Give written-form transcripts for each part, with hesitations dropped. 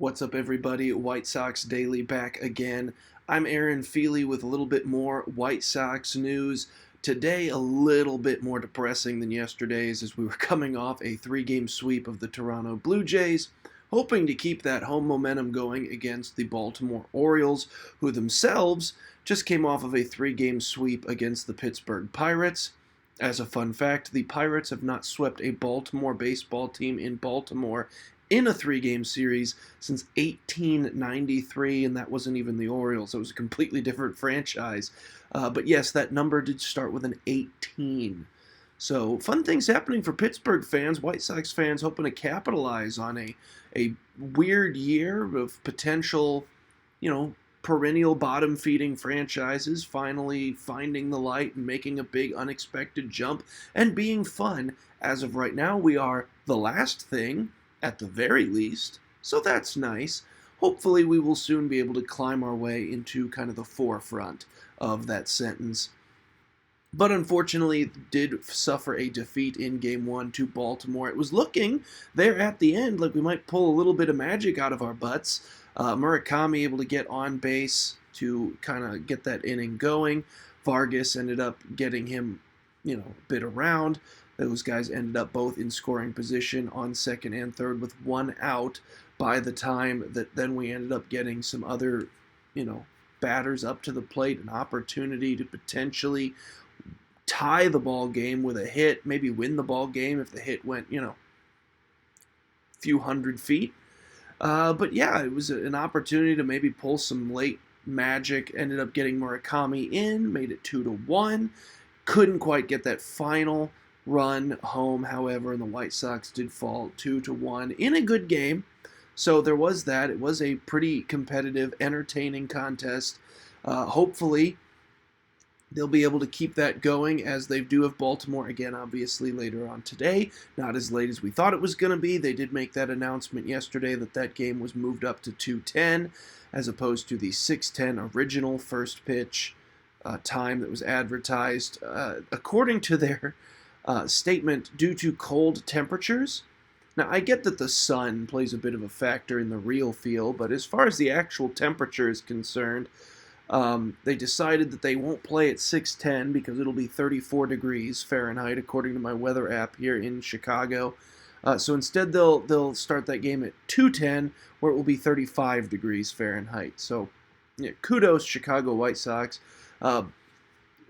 What's up, everybody? White Sox Daily back again. I'm Aaron Feely with a little bit more White Sox news. Today, a little bit more depressing than yesterday's as we were coming off a three-game sweep of the Toronto Blue Jays, hoping to keep that home momentum going against the Baltimore Orioles, who themselves just came off of a three-game sweep against the Pittsburgh Pirates. As a fun fact, the Pirates have not swept a Baltimore baseball team in Baltimore in a three-game series since 1893, and that wasn't even the Orioles. It was a completely different franchise. But yes, that number did start with an 18. So fun things happening for Pittsburgh fans, White Sox fans hoping to capitalize on a weird year of potential, perennial bottom feeding franchises finally finding the light and making a big unexpected jump and being fun. As of right now, we are the last thing at the very least, so that's nice. Hopefully, we will soon be able to climb our way into kind of the forefront of that sentence. But unfortunately, did suffer a defeat in Game 1 to Baltimore. It was looking there at the end like we might pull a little bit of magic out of our butts. Murakami able to get on base to kind of get that inning going. Vargas ended up getting him, a bit around. Those guys ended up both in scoring position on second and third with one out by the time that then we ended up getting some other, batters up to the plate, an opportunity to potentially tie the ball game with a hit, maybe win the ball game if the hit went, a few hundred feet. But yeah, it was an opportunity to maybe pull some late magic. Ended up getting Murakami in, made it 2-1. Couldn't quite get that final run home, however, and the White Sox did fall 2-1 in a good game. So there was that. It was a pretty competitive, entertaining contest. Hopefully, they'll be able to keep that going as they do of Baltimore again, obviously, later on today. Not as late as we thought it was going to be. They did make that announcement yesterday that game was moved up to 2:10 as opposed to the 6:10 original first pitch time that was advertised. According to their statement, due to cold temperatures. Now, I get that the sun plays a bit of a factor in the real feel, but as far as the actual temperature is concerned, they decided that they won't play at 6:10 because it'll be 34 degrees Fahrenheit, according to my weather app here in Chicago. So instead, they'll start that game at 2:10, where it will be 35 degrees Fahrenheit. So, yeah, kudos, Chicago White Sox.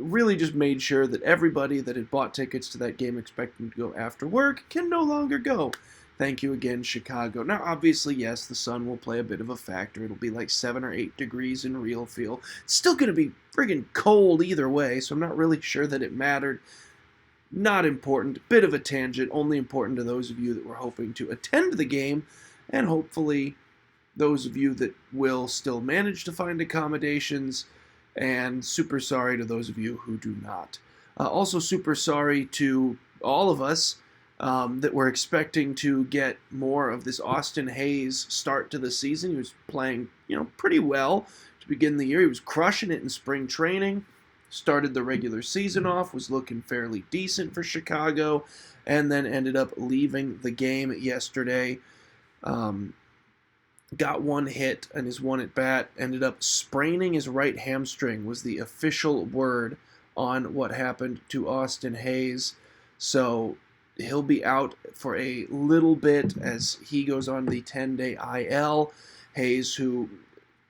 Really just made sure that everybody that had bought tickets to that game expecting to go after work can no longer go. Thank you again, Chicago. Now, obviously, yes, the sun will play a bit of a factor. It'll be like 7 or 8 degrees in real feel. It's still going to be friggin' cold either way, so I'm not really sure that it mattered. Not important. Bit of a tangent. Only important to those of you that were hoping to attend the game, and hopefully those of you that will still manage to find accommodations, and super sorry to those of you who do not. Also super sorry to all of us that were expecting to get more of this Austin Hayes start to the season. He was playing, pretty well to begin the year. He was crushing it in spring training. Started the regular season off, was looking fairly decent for Chicago, and then ended up leaving the game yesterday. Got one hit and his one at bat, ended up spraining his right hamstring, was the official word on what happened to Austin Hayes. So he'll be out for a little bit as he goes on the 10-day IL. Hayes, who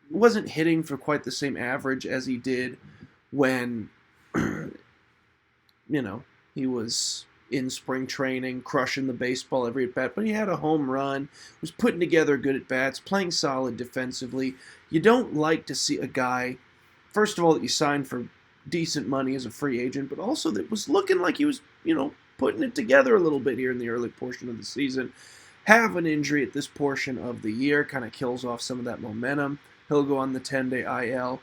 wasn't hitting for quite the same average as he did when, he was in spring training, crushing the baseball every at-bat, but he had a home run, was putting together good at-bats, playing solid defensively. You don't like to see a guy, first of all, that you signed for decent money as a free agent, but also that was looking like he was, putting it together a little bit here in the early portion of the season. Have an injury at this portion of the year, kind of kills off some of that momentum. He'll go on the 10-day IL.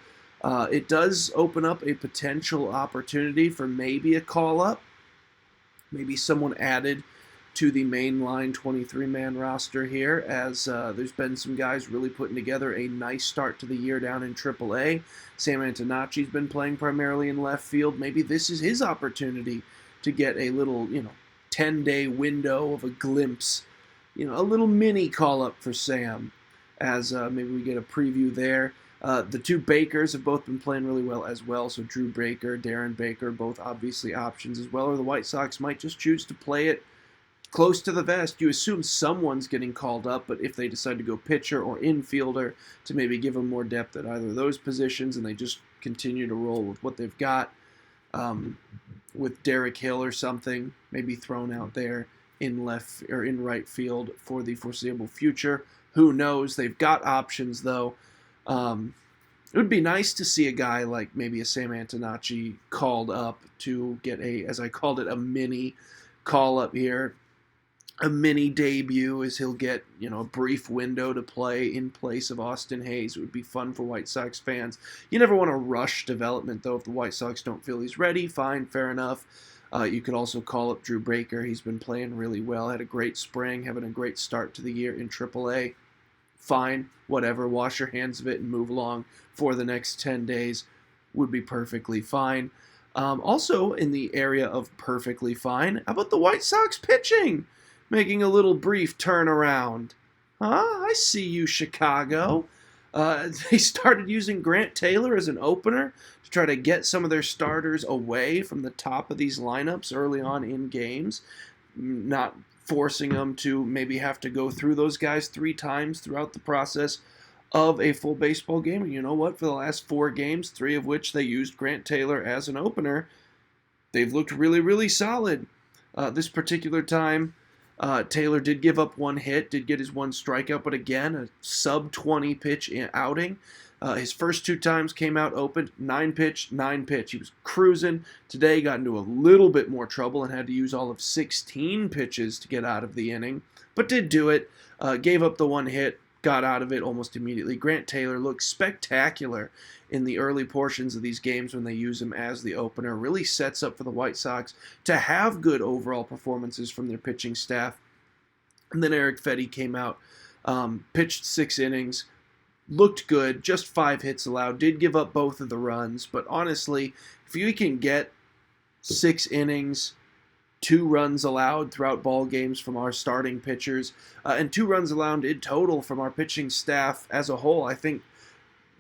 It does open up a potential opportunity for maybe a call-up. Maybe someone added to the mainline 23-man roster here, as there's been some guys really putting together a nice start to the year down in AAA. Sam Antonacci's been playing primarily in left field. Maybe this is his opportunity to get a little, 10-day window of a glimpse, a little mini call-up for Sam. as maybe we get a preview there. The two Bakers have both been playing really well as well. So Drew Baker, Darren Baker, both obviously options as well. Or the White Sox might just choose to play it close to the vest. You assume someone's getting called up, but if they decide to go pitcher or infielder to maybe give them more depth at either of those positions, and they just continue to roll with what they've got, with Derek Hill or something, maybe thrown out there in left or in right field for the foreseeable future. Who knows? They've got options though. It would be nice to see a guy like maybe a Sam Antonacci called up to get a, as I called it, a mini call up here. A mini debut, as he'll get, a brief window to play in place of Austin Hayes. It would be fun for White Sox fans. You never want to rush development, though. If the White Sox don't feel he's ready, fine, fair enough. You could also call up Drew Baker. He's been playing really well. Had a great spring, having a great start to the year in AAA. Fine, whatever. Wash your hands of it and move along for the next 10 days. Would be perfectly fine. Also, in the area of perfectly fine, how about the White Sox pitching? Making a little brief turnaround. I see you, Chicago. They started using Grant Taylor as an opener to try to get some of their starters away from the top of these lineups early on in games, not forcing them to maybe have to go through those guys 3 times throughout the process of a full baseball game. And you know what? For the last 4 games, 3 of which they used Grant Taylor as an opener, they've looked really, really solid. This particular time, Taylor did give up 1 hit, did get his 1 strikeout, but again, a sub-20 pitch outing. His first 2 times came out open, 9 pitch. He was cruising. Today got into a little bit more trouble and had to use all of 16 pitches to get out of the inning, but did do it. Gave up the 1 hit, got out of it almost immediately. Grant Taylor looks spectacular in the early portions of these games when they use him as the opener. Really sets up for the White Sox to have good overall performances from their pitching staff. And then Eric Fedde came out, pitched 6 innings, looked good, just 5 hits allowed, did give up both of the runs. But honestly, if you can get 6 innings, 2 runs allowed throughout ball games from our starting pitchers, and 2 runs allowed in total from our pitching staff as a whole, I think,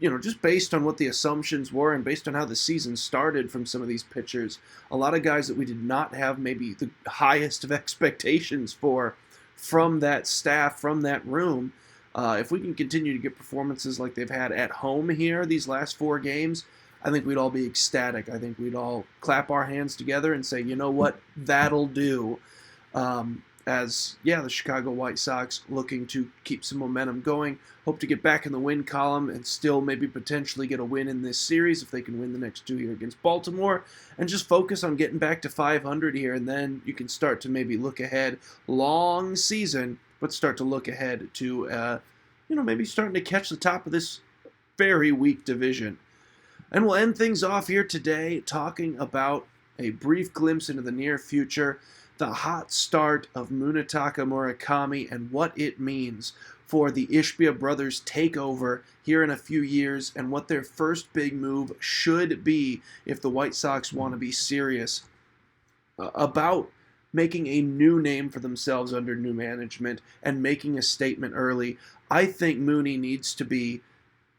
just based on what the assumptions were and based on how the season started from some of these pitchers, a lot of guys that we did not have maybe the highest of expectations for from that staff, from that room. If we can continue to get performances like they've had at home here these last 4 games, I think we'd all be ecstatic. I think we'd all clap our hands together and say, you know what, that'll do. The Chicago White Sox looking to keep some momentum going. Hope to get back in the win column and still maybe potentially get a win in this series if they can win the next 2 here against Baltimore, and just focus on getting back to 500 here, and then you can start to maybe look ahead. Long season, but start to look ahead to, maybe starting to catch the top of this very weak division. And we'll end things off here today talking about a brief glimpse into the near future, the hot start of Munetaka Murakami and what it means for the Ishbia brothers' takeover here in a few years, and what their first big move should be if the White Sox want to be serious about making a new name for themselves under new management and making a statement early. I think Mooney needs to be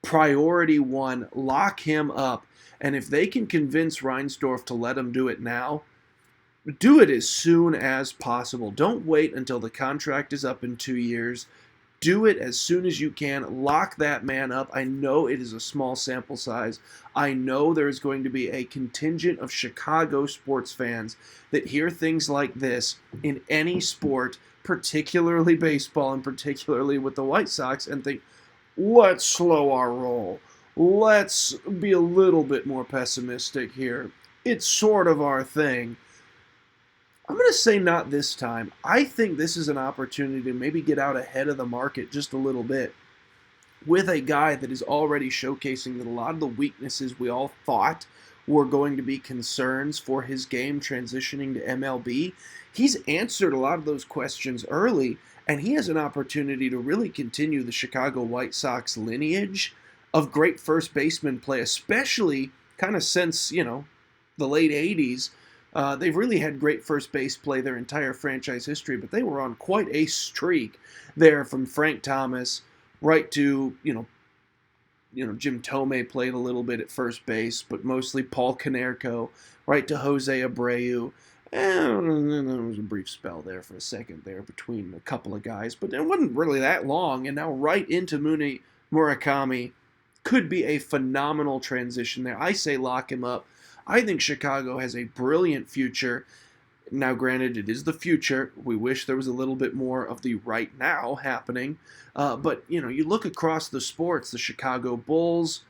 priority 1, lock him up, and if they can convince Reinsdorf to let him do it now, do it as soon as possible. Don't wait until the contract is up in 2 years. Do it as soon as you can. Lock that man up. I know it is a small sample size. I know there's going to be a contingent of Chicago sports fans that hear things like this in any sport, particularly baseball and particularly with the White Sox, and think, let's slow our roll. Let's be a little bit more pessimistic here. It's sort of our thing. I'm going to say not this time. I think this is an opportunity to maybe get out ahead of the market just a little bit with a guy that is already showcasing that a lot of the weaknesses we all thought were going to be concerns for his game transitioning to MLB. He's answered a lot of those questions early, and he has an opportunity to really continue the Chicago White Sox lineage of great first baseman play, especially kind of since, the late 80s. They've really had great first base play their entire franchise history, but they were on quite a streak there from Frank Thomas right to, Jim Tomei played a little bit at first base, but mostly Paul Konerko, right to Jose Abreu. And there was a brief spell there for a second there between a couple of guys, but it wasn't really that long. And now right into Murakami could be a phenomenal transition there. I say lock him up. I think Chicago has a brilliant future. Now, granted, it is the future. We wish there was a little bit more of the right now happening. But, you look across the sports, the Chicago Bulls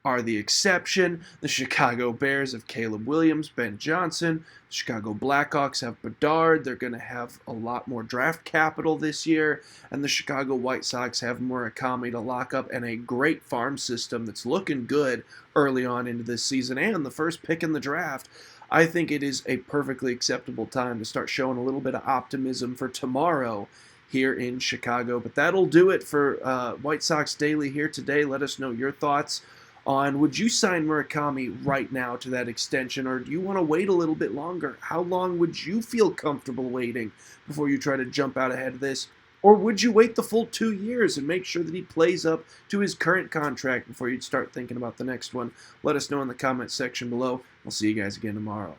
are the exception. The Chicago Bears have Caleb Williams, Ben Johnson. The Chicago Blackhawks have Bedard. They're going to have a lot more draft capital this year. And the Chicago White Sox have Murakami to lock up and a great farm system that's looking good early on into this season and the first pick in the draft. I think it is a perfectly acceptable time to start showing a little bit of optimism for tomorrow here in Chicago. But that'll do it for White Sox Daily here today. Let us know your thoughts on, would you sign Murakami right now to that extension, or do you want to wait a little bit longer? How long would you feel comfortable waiting before you try to jump out ahead of this? Or would you wait the full 2 years and make sure that he plays up to his current contract before you'd start thinking about the next one? Let us know in the comments section below. I'll see you guys again tomorrow.